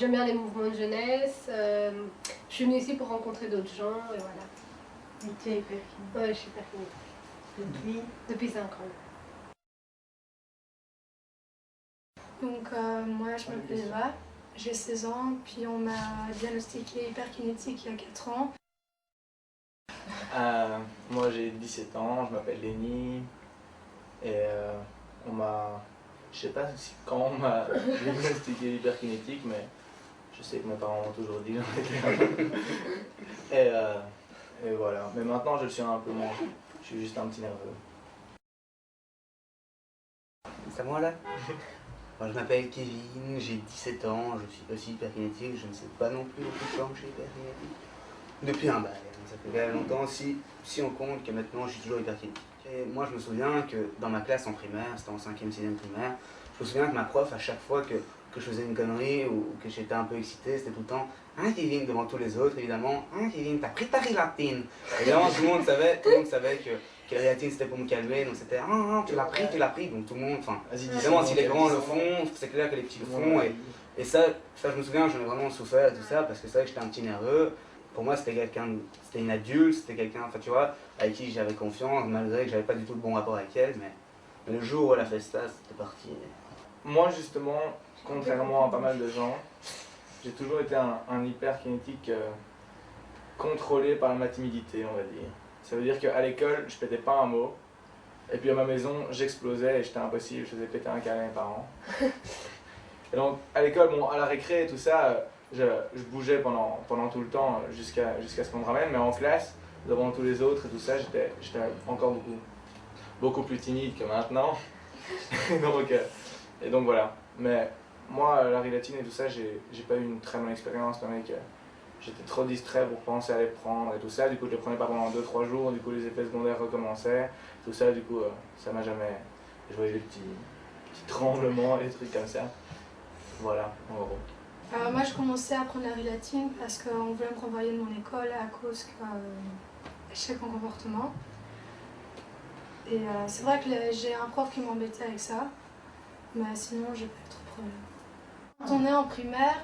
J'aime bien les mouvements de jeunesse. Je suis venue ici pour rencontrer d'autres gens et voilà. Et tu es hyperkinétique? Ouais, je suis hyperkinétique. Depuis 5 ans. Donc moi je m'appelle Eva, j'ai 16 ans, puis on m'a diagnostiqué hyperkinétique il y a 4 ans. Moi j'ai 17 ans, je m'appelle Lenny et on m'a, je sais pas quand on m'a diagnostiqué hyperkinétique, mais je sais que mes parents m'ont toujours dit que j'en étais un. Et voilà, mais maintenant je le suis un peu moins, je suis juste un petit nerveux. C'est à moi là? Moi, je m'appelle Kevin, j'ai 17 ans, je suis aussi hyperkinétique, je ne sais pas non plus depuis quand je suis hyperkinétique. Depuis un bail, hein, ça fait bien longtemps, si on compte que maintenant je suis toujours hyperkinétique. Et moi je me souviens que dans ma classe en primaire, c'était en 5e, 6e primaire, je me souviens que ma prof, à chaque fois que je faisais une connerie ou que j'étais un peu excité, c'était tout le temps « Hein Kevin ?» devant tous les autres évidemment « Hein Kevin, t'as pris ta rilatine ?» Évidemment tout le monde savait que la rilatine c'était pour me calmer, donc c'était « Ah, tu l'as pris », donc tout le monde, enfin, évidemment si les grands le font, c'est clair que les petits le font, et ça je me souviens, j'en ai vraiment souffert et tout ça, parce que c'est vrai que j'étais un petit nerveux. Pour moi c'était une adulte, c'était quelqu'un, enfin tu vois, avec qui j'avais confiance, malgré que j'avais pas du tout de bon rapport avec elle, mais le jour où elle a fait ça, c'était parti. Moi justement, contrairement à pas mal de gens, j'ai toujours été un hyperkinétique contrôlé par ma timidité, on va dire. Ça veut dire qu'à l'école, je pétais pas un mot, et puis à ma maison, j'explosais et j'étais impossible, je faisais péter un câlin à mes parents. Et donc à l'école, bon, à la récré et tout ça, je bougeais pendant tout le temps jusqu'à ce qu'on me ramène, mais en classe, devant tous les autres et tout ça, j'étais encore beaucoup plus timide que maintenant. Et donc voilà. Mais moi, la rilatine et tout ça, j'ai pas eu une très bonne expérience, j'étais trop distrait pour penser à les prendre et tout ça, du coup je les prenais pas pendant 2-3 jours, du coup les effets secondaires recommençaient, tout ça, du coup ça m'a jamais... Je voyais des petits tremblements et des trucs comme ça. Voilà, en gros. Moi je commençais à prendre la rilatine parce qu'on voulait me renvoyer de mon école à cause d'échec en comportement. Et c'est vrai que j'ai un prof qui m'embêtait avec ça, mais sinon j'ai pas eu trop de problème. Quand on est en primaire,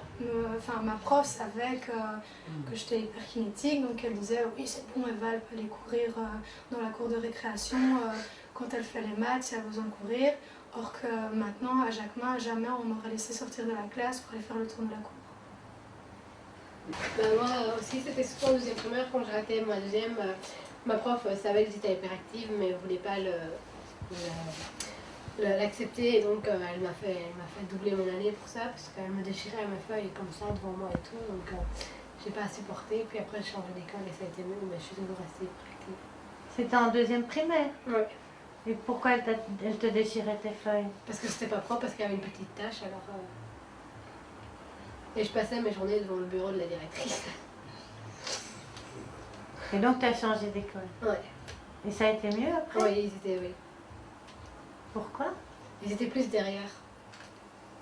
ma prof savait que j'étais hyperkinétique, donc elle disait oui c'est bon Eva, elle peut aller courir dans la cour de récréation quand elle fait les maths si elle a besoin de courir. Or que maintenant à Jacquemin, jamais on m'aurait laissé sortir de la classe pour aller faire le tour de la cour. Moi aussi c'était surtout en deuxième primaire quand j'ai raté ma deuxième. Ma prof savait que j'étais hyperactive mais ne voulait pas l'accepter et donc elle m'a fait doubler mon année pour ça parce qu'elle me déchirait mes feuilles comme ça devant moi et tout, donc j'ai pas supporté. Puis après j'ai changé d'école et ça a été mieux, mais je suis toujours restée hyperactive. C'était en deuxième primaire? Oui. Et pourquoi elle te déchirait tes feuilles? Parce que c'était pas propre, parce qu'il y avait une petite tache, alors... Et je passais mes journées devant le bureau de la directrice. Et donc tu as changé d'école? Oui. Et ça a été mieux après? Oui, ils étaient... Oui. Pourquoi? Ils étaient plus derrière.